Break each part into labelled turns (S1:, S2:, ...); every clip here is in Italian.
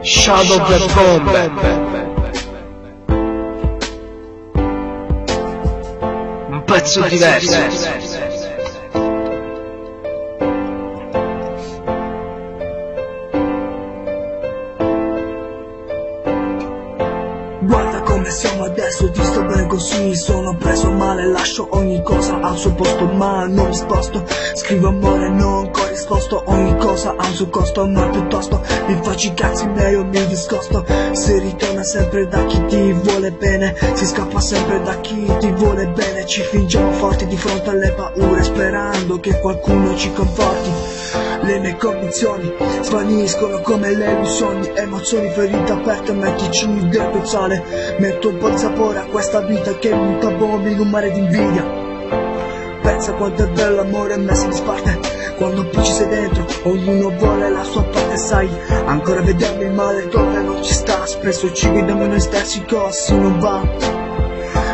S1: Shadow per bombe. Un pezzo diverso.
S2: Guarda come siamo adesso, ti sto bene così. Sono preso male, lascio ogni cosa al suo posto, ma non mi sposto. Scrivo amore non corrisposto, ogni cosa ha un suo costo, ma piuttosto mi faccio i cazzi miei o mi discosto. Si ritorna sempre da chi ti vuole bene, si scappa sempre da chi ti vuole bene. Ci fingiamo forti di fronte alle paure, sperando che qualcuno ci conforti. Le mie convinzioni svaniscono come le illusioni, emozioni ferite aperte, mettici dentro il sale. Metto un po' di sapore a questa vita che butta bombe in un mare di invidia. Pensa quanto è bello l'amore messo in disparte, quando poi ci sei dentro, ognuno vuole la sua parte, sai. Ancora vediamo il male dove non ci sta, spesso ci guidiamo noi stessi, così non va.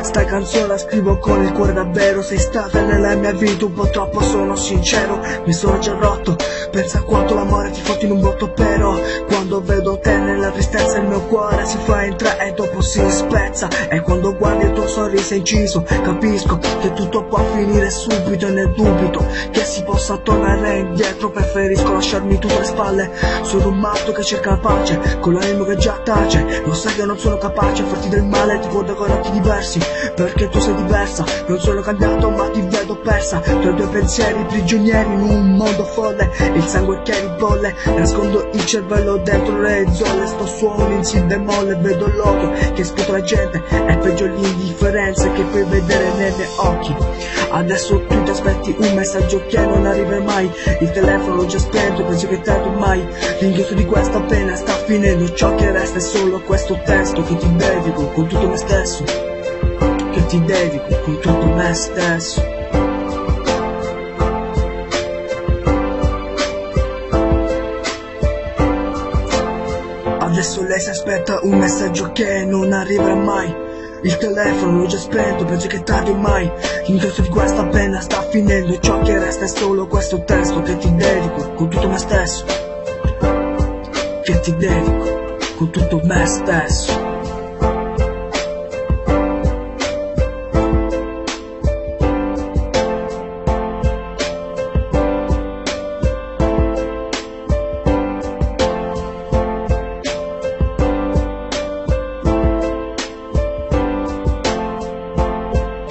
S2: Sta canzone la scrivo con il cuore davvero, sei stata nella mia vita un po' troppo, sono sincero, mi sono già rotto. Pensa a quanto l'amore ti fotti in un botto, però quando vedo te nella tristezza il mio cuore si fa entrare e dopo si spezza. E quando guardi il tuo sorriso inciso capisco che tutto può finire subito, e ne dubito che si possa tornare indietro. Preferisco lasciarmi tutto alle spalle, sono un matto che cerca la pace con l'animo che già tace. Lo sai che non sono capace a farti del male, ti guardo con occhi diversi perché tu sei diversa. Non sono cambiato ma ti vedo persa tra i tuoi pensieri prigionieri in un mondo folle. Il sangue che ribolle, nascondo il cervello dentro le zolle. Sto suono in si bemolle, vedo l'odio che sputa la gente, è peggio l'indifferenza che puoi vedere nei miei occhi. Adesso tu ti aspetti un messaggio che non arriva mai, il telefono l'ho già spento, penso che tanto ormai l'inghioso di questa pena sta finendo. Ciò che resta è solo questo testo che ti dedico con tutto me stesso, che ti dedico con tutto me stesso. Adesso lei si aspetta un messaggio che non arriverà mai, il telefono l'ho già spento, penso che tardi ormai. L'inghioso di questa pena sta finendo, ciò che resta è solo questo testo che ti dedico con tutto me stesso, che ti dedico con tutto me stesso.